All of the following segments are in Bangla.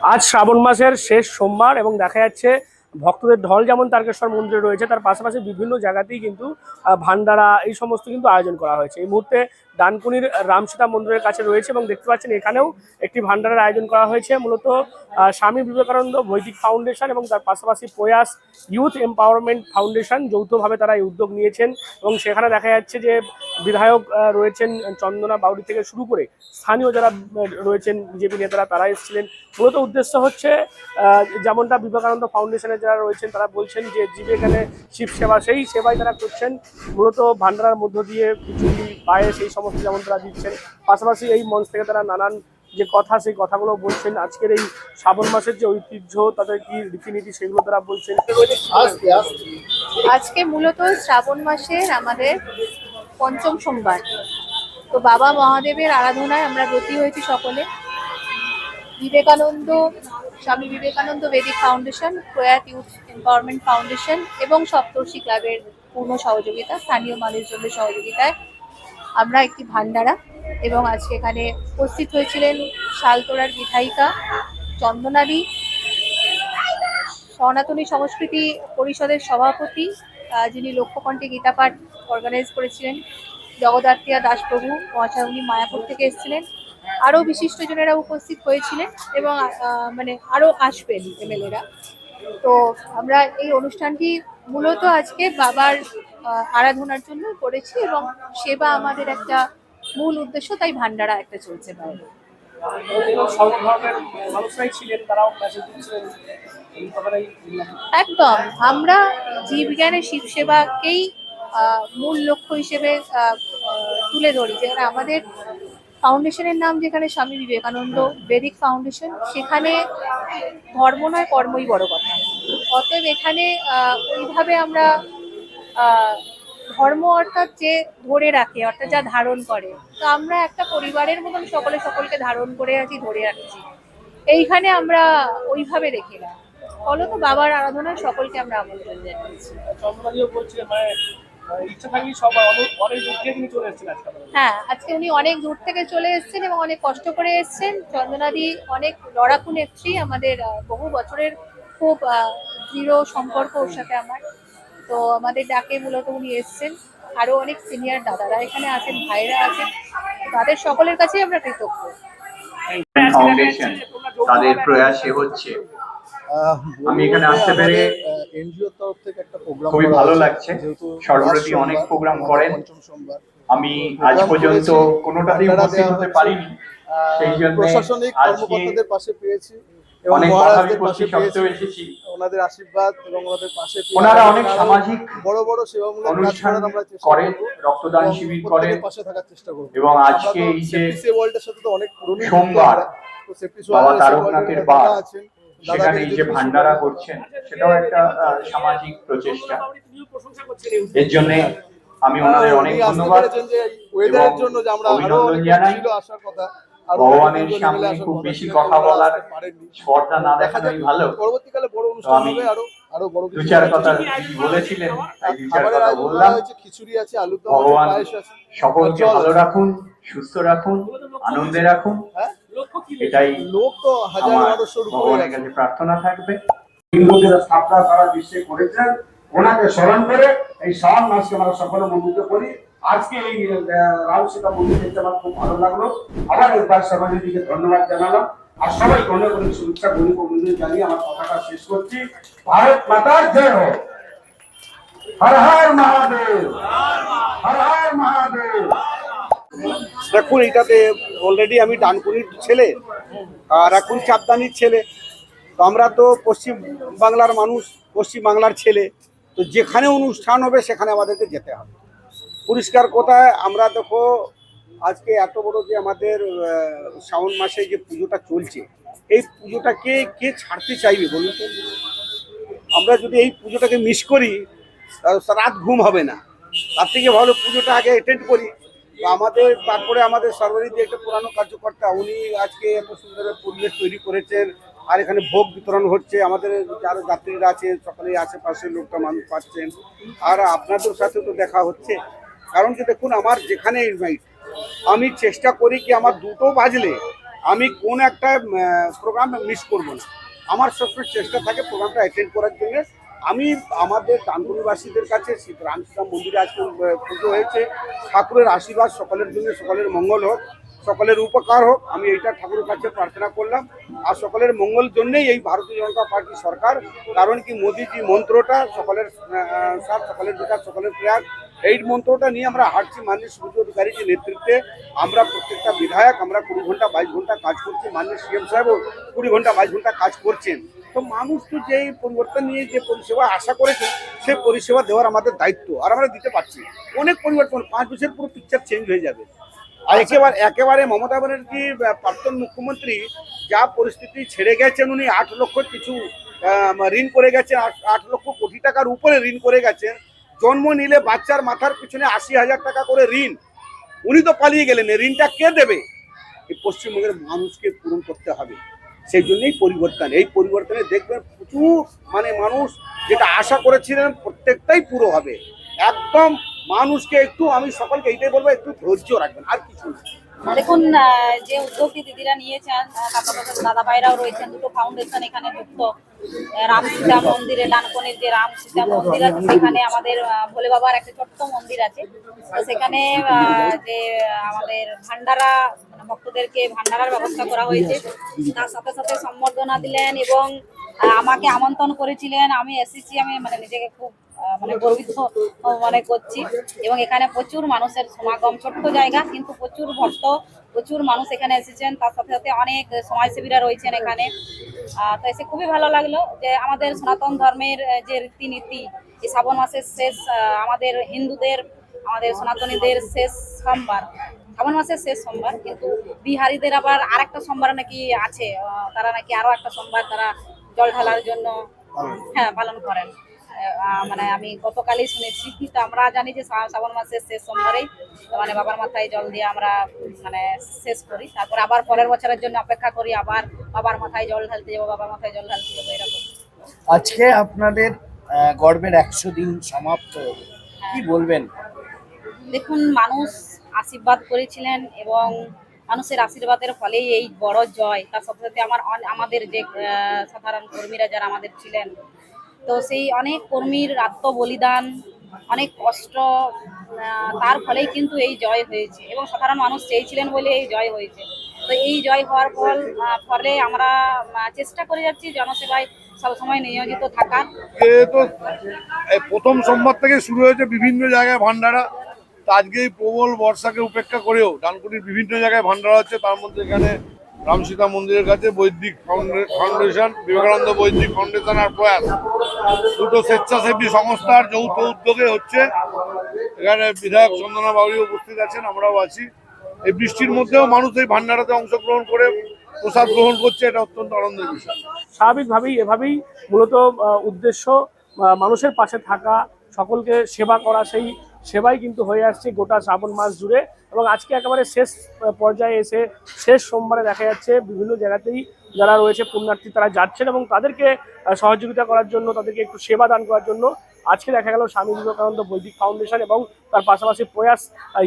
আজ শ্রাবণ মাসের শেষ সোমবার এবং দেখা যাচ্ছে ভক্তদের ঢল যেমন তারকেশ্বর মন্দিরে রয়েছে, তার পাশাপাশি বিভিন্ন জায়গাতেই কিন্তু ভান্ডারা এই সমস্ত কিন্তু আয়োজন করা হয়েছে। এই মুহূর্তে ডানকুনির রামসীতা মন্দিরের কাছে রয়েছে এবং দেখতে পাচ্ছেন এখানেও একটি ভান্ডারার আয়োজন করা হয়েছে। মূলত স্বামী বিবেকানন্দ বৈদিক ফাউন্ডেশন এবং তার পাশাপাশি প্রয়াস ইউথ এম্পাওয়ারমেন্ট ফাউন্ডেশন যৌথভাবে তারা এই উদ্যোগ নিয়েছেন এবং সেখানে দেখা যাচ্ছে যে বিধায়ক রয়েছেন চন্দনা বাউরি থেকে শুরু করে স্থানীয় যারা রয়েছেন বিজেপি নেতারা তারা এসেছিলেন। মূলত উদ্দেশ্য হচ্ছে যেমনটা বিবেকানন্দ ফাউন্ডেশনের যারা রয়েছেন তারা বলছেন যে জীবে গেলে শিব সেবা, সেই সেবাই তারা করছেন। মূলত ভান্ডারার মধ্য দিয়ে খিচুড়ি পায়েস এই সমস্ত যেমন তারা দিচ্ছেন, পাশাপাশি এই মঞ্চ থেকে তারা নানান যে কথা সেই কথাগুলো বলছেন। আজকের এই শ্রাবণ মাসের যে ঐতিহ্য, তাদের কি রীতিনীতি সেগুলো তারা বলছেন। আজকে মূলত শ্রাবণ মাসের আমাদের পঞ্চম সোমবার, তো বাবা মহাদেবের আরাধনায় আমরা ব্রতী হয়েছি সকলে। স্বামী বিবেকানন্দ বেদিক ফাউন্ডেশন, প্রয়াত ইউথ এম্পাওয়ারমেন্ট ফাউন্ডেশন এবং সপ্তর্ষি ক্লাবের পূর্ণ সহযোগিতা, স্থানীয় মানুষজনের সহযোগিতায় আমরা একটি ভান্ডারা, এবং আজকে এখানে উপস্থিত হয়েছিলেন শালতোড়ার বিধায়িকা চন্দনাদি, সনাতনী সংস্কৃতি পরিষদের সভাপতি যিনি লক্ষ্যকণ্ঠে গীতাপাঠ অর্গানাইজ করেছিলেন, জগদ্ধাত্রীয়া দাসপ্রভু মহাশয়, উনি মায়াপুর থেকে এসেছিলেন। আরও বিশিষ্টজনেরা উপস্থিত হয়েছিলেন এবং আরও আসবেন এমএলএরা। তো আমরা এই অনুষ্ঠানটি মূলত আজকে বাবার আরাধনার জন্য করেছি এবং সেবা আমাদের একটা মূল উদ্দেশ্য, তাই ভান্ডারা একটা চলছে বাইরে। একদম, আমরা জীবজ্ঞানে শিব সেবাকেই মূল লক্ষ্য হিসেবে তুলে ধরি। যেখানে আমাদের ফাউন্ডেশনের নাম যেখানে স্বামী বিবেকানন্দ বেদিক ফাউন্ডেশন, সেখানে ধর্ম নয় কর্মই বড় কথা। অতএব এখানে ওইভাবে আমরা ধর্ম অর্থাৎ যে ধরে রাখে, অর্থাৎ যা ধারণ করে, তো আমরা একটা পরিবারের মতন সকলে সকলকে ধারণ করে আছি, ধরে রাখছি। এইখানে আমরা ওইভাবে দেখি না, ফলত বাবার আরাধনায় সকলকে আমরা আমন্ত্রণ জানিয়েছি। হ্যাঁ, আজকে উনি অনেক দূর থেকে চলে এসেছেন এবং অনেক কষ্ট করে এসেছেন। চন্দনাদি অনেক লড়াকু নেত্রী, আমাদের বহু বছরের খুব দৃঢ় সম্পর্ক ওর সাথে আমার। তো আমাদের ডাকে মূলত উনি এসেছেন। আরো অনেক সিনিয়র দাদারা এখানে আছেন, ভাইরা আছেন, তাদের সকলের কাছেই আমরা কৃতজ্ঞ। ফাউন্ডেশন তাদের প্রয়াসে হচ্ছে, আমি এখানে আসতে পেরে এনজিওর তরফ থেকে একটা প্রোগ্রাম খুবই ভালো লাগছে। সর্বরতি অনেক প্রোগ্রাম করেন, আমি আজ পর্যন্ত কোনোটাতেই উপস্থিত হতে পারিনি, সেই জন্য প্রশাসনিক কর্মকর্তাদের পাশে পেয়েছি এবং অনেক মহারাজদের পাশে এসেছি। ওনাদের আশীর্বাদ এবং ওনাদের পাশে ওনারা অনেক সামাজিক বড় বড় সেবামূলক কাজ করার আমরা চেষ্টা করেন, করব, রক্তদান শিবির করেন, পাশে থাকার চেষ্টা করব। এবং আজকে এই যে ওয়ার্ল্ডের সাথে তো অনেক পুরনো সোমবার বাবা তারকনাথের বার, আছেন, সেখানে এই যে ভান্ডারা করছেন সেটাও একটা সামাজিক প্রচেষ্টা। এর জন্য আমি ওনাদের অনেক ধন্যবাদ ওয়েদারের জন্য যে আমরা অভিনন্দন জানাই। আসার কথা, ভগবানের সামনে খুব বেশি কথা বলার স্পর্ধা না দেখানোই ভালো। পরবর্তীকালে বড় অনুষ্ঠান হবে, আরো বড় দু চার কথা বলেছিলেন, তাই দু চার কথা বললাম। খিচুড়ি আছে, আলুর দম, ভগবান পায়েস আছে, সকলকে ভালো রাখুন, সুস্থ রাখুন, আনন্দে রাখুন, এটাই লোক তো হাজার ভগবানের কাছে প্রার্থনা থাকবে। স্থাপনা সারা বিশ্বে করেছেন, ওনাকে স্মরণ করে এই শ্রাবণ মাসকে আমরা সকলে মন্দির করি। আজকে এই রামসীতা মন্দির দেখতে আমার খুব ভালো লাগলো। আবার একবার সবাইকে ধন্যবাদ জানালাম আর সবাইকে অনেক অনেক শুভেচ্ছা গরিব অভিনন্দন জানিয়ে আমার কথাটা শেষ করছি। ভারত মাতার জয় হোক। হর হর মহাদেব, হর হর মহাদেব। দেখুন, এটাতে অলরেডি আমি ডানকুনির ছেলে আর এখন চাপদানির ছেলে, তো আমরা তো পশ্চিম বাংলার মানুষ, পশ্চিম বাংলার ছেলে, তো যেখানে অনুষ্ঠান হবে সেখানে আমাদেরকে যেতে হবে। পরিষ্কার কথায় আমরা দেখো আজকে এত বড় যে আমাদের শ্রাবণ মাসে যে পুজোটা চলছে, এই পুজোটাকে কে ছাড়তে চাইবে বলুন তো? আমরা যদি এই পুজোটাকে মিস করি রাত ঘুম হবে না, তার থেকে ভালো পুজোটা আগে অ্যাটেন্ড করি। তো আমাদের তারপরে আমাদের সর্বরিক যে একটা পুরানো কার্যকর্তা, উনি আজকে এত সুন্দর পরিবেশ তৈরি করেছেন, আর এখানে ভোগ বিতরণ হচ্ছে, আমাদের যারা যাত্রীরা আছে সকলেই আশেপাশের লোকটা মানুষ পাচ্ছেন, আর আপনাদের সাথে তো দেখা হচ্ছে। কারণ কি দেখুন, আমার যেখানে ইনভাইট, আমি চেষ্টা করি কি আমার 2টো বাজলে আমি কোন একটা প্রোগ্রাম মিস করবো না। আমার সবসময় চেষ্টা থাকে প্রোগ্রামটা অ্যাটেন্ড করার জন্য। আমি আমাদের ডানকুনিবাসীদের কাছে রামসীতা মন্দিরে আজকে পুজো হয়েছে, ঠাকুরের আশীর্বাদ সকলের জন্য, সকলের মঙ্গল হোক, সকলের উপকার হোক, আমি এইটা ঠাকুরের কাছে প্রার্থনা করলাম। আর সকলের মঙ্গল জন্যই এই ভারতীয় জনতা পার্টি সরকার, কারণ কি মোদিজি মন্ত্রটা সকলের সাথ, সকলের বিকাশ, সকলের প্রয়াস, এই মন্ত্রটা নিয়ে আমরা হাঁটছি। মাননীয় সুব্রত অধিকারীর নেতৃত্বে আমরা প্রত্যেকটা বিধায়ক আমরা 20 ঘন্টা 22 ঘন্টা কাজ করছি, মাননীয় সিএম সাহেবও 20 ঘন্টা 22 ঘন্টা কাজ করছেন। তো মানুষ তো যে পরিবর্তন নিয়ে যে পরিষেবা আশা করেছে সেই পরিষেবা দেওয়ার আমাদের দায়িত্ব, আর আমরা দিতে পারছি। অনেক পরিবর্তন, 5 বছর পুরো পিকচার চেঞ্জ হয়ে যাবে। আর একেবারে মমতা ব্যানার্জি প্রাক্তন মুখ্যমন্ত্রী যা পরিস্থিতি ছেড়ে গেছেন, উনি 8 লক্ষ কিছু ঋণ করে গেছেন, 8 লক্ষ কোটি টাকার উপরে ঋণ করে গেছেন। জন্ম নিলে বাচ্চার মাথার পিছনে 80,000 টাকা করে ঋণ, উনি তো পালিয়ে গেলেন। ঋণটা কে দেবে? এই পশ্চিমবঙ্গের মানুষকে পূরণ করতে হবে। সেই জন্যই পরিবর্তন। এই পরিবর্তনে দেখবেন প্রচুর মানুষ যেটা আশা করেছিলেন প্রত্যেকটাই পুরো হবে একদম। মানুষকে একটু, আমি সকলকে এইটাই বলবো, একটু ধৈর্য রাখবেন, আর কিছু না। দেখুন, যে উদ্যোগটি দিদিরা নিয়েছেন, দাদা ভাইরাও রয়েছেন, দুটো ফাউন্ডেশন এখানে যুক্ত। রামসীতা মন্দিরে, ডানকুনির যে রামসীতা মন্দির আছে সেখানে আমাদের ভোলে বাবার একটা ছোট্ট মন্দির আছে। তো সেখানে যে আমাদের ভান্ডারা, ভক্তদেরকে ভান্ডারার ব্যবস্থা করা হয়েছে। তার সাথে সাথে সম্বর্ধনা দিলেন এবং আমাকে আমন্ত্রণ করেছিলেন। আমি এসেছি, আমি নিজেকে খুব গর্বিত করছি। এবং এখানে প্রচুর মানুষের সমাগম, ছোট্ট জায়গা কিন্তু প্রচুর ভক্ত, প্রচুর মানুষ এখানে এসেছেন। তার সাথে সাথে অনেক সমাজসেবীরা রয়েছেন এখানে। তো এসে খুবই ভালো লাগলো যে আমাদের সনাতন ধর্মের যে রীতিনীতি, এই শ্রাবণ মাসের শেষ, আমাদের হিন্দুদের, আমাদের সনাতনীদের শেষ সোমবার, শ্রাবণ মাসের শেষ সোমবার। কিন্তু বিহারীদের আবার আরেকটা সোমবার নাকি আছে, তারা নাকি আরো একটা সোমবার তারা জল ঢালার জন্য পালন করেন। আমি গতকালই শুনেছি। তো আমরা জানি যে শ্রাবণ মাসের শেষ সোমবারেই বাবার মাথায় জল দিয়ে আমরা শেষ করি। তারপর আবার পরের বছরের জন্য অপেক্ষা করি, আবার বাবার মাথায় জল ঢালতে যাবো, বাবার মাথায় জল ঢালতে যাবো, এরকম। আজকে আপনাদের গর্বের 100 দিন সমাপ্ত, কি বলবেন? দেখুন, মানুষ আশীর্বাদ করেছিলেন এবং মানুষের আশীর্বাদের ফলেই এই বড় জয়। তার সাথে সাথে আমাদের যে সাধারণ কর্মীরা যারা আমাদের ছিলেন, তো সেই অনেক কর্মীর আত্মবলিদান, অনেক কষ্ট, তার ফলেই কিন্তু এই জয় হয়েছে এবং সাধারণ মানুষ চেয়েছিলেন বলে এই জয় হয়েছে। তো এই জয় হওয়ার ফলে আমরা চেষ্টা করে যাচ্ছি জনসেবায় সবসময় নিয়োজিত থাকার। তো প্রথম সোমবার থেকে শুরু হয়েছে বিভিন্ন জায়গায় ভান্ডারা। আজকে এই প্রবল বর্ষাকে উপেক্ষা করেও ডানকুনির বিভিন্ন জায়গায় ভান্ডারা হচ্ছে। তার মধ্যে এখানে রামসীতা মন্দিরের কাছে বৈদিক ফাউন্ডেশন, বিবেকানন্দ বৈদিক ফাউন্ডেশন আর প্রয়াস, দুটো স্বেচ্ছাসেবী সংস্থার যৌথ উদ্যোগে হচ্ছে। এখানে বিধায়ক চন্দনা বাউরি উপস্থিত আছেন, আমরাও আছি। এই বৃষ্টির মধ্যেও মানুষ এই ভান্ডারাতে অংশগ্রহণ করে প্রসাদ গ্রহণ করছে, এটা অত্যন্ত আনন্দের বিষয়। স্বাভাবিকভাবেই এভাবেই মূলত উদ্দেশ্য মানুষের পাশে থাকা, সকলকে সেবা করা, সেই সেবাই কিন্তু হয়ে আসছে গোটা শ্রাবণ মাস জুড়ে। এবং আজকে একেবারে শেষ পর্যায়ে এসে শেষ সোমবারে দেখা যাচ্ছে বিভিন্ন জায়গাতেই যারা রয়েছে পুণ্যার্থী তারা যাচ্ছেন এবং তাদেরকে সহযোগিতা করার জন্য, তাদেরকে একটু সেবা দান করার জন্য আজকে দেখা গেল স্বামী বিবেকানন্দ বৈদিক ফাউন্ডেশন এবং তার পাশাপাশি প্রয়াস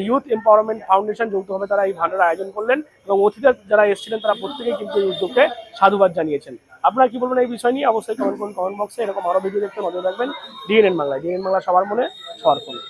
ইউথ এম্পাওয়ারমেন্ট ফাউন্ডেশন যৌথভাবে তারা এই ভান্ডার আয়োজন করলেন এবং অতিথি যারা এসেছিলেন তারা প্রত্যেকেই কিন্তু এই উদ্যোগকে সাধুবাদ জানিয়েছেন। আপনারা কি বলবেন এই বিষয় নিয়ে? অবশ্যই কমেন্ট করুন কমেন্ট বক্সে। এরকম আরো ভিডিও দেখতে নজর রাখবেন ডিএনএন বাংলায়। ডিএনএন বাংলা সবার মনে, সবার ফোনে।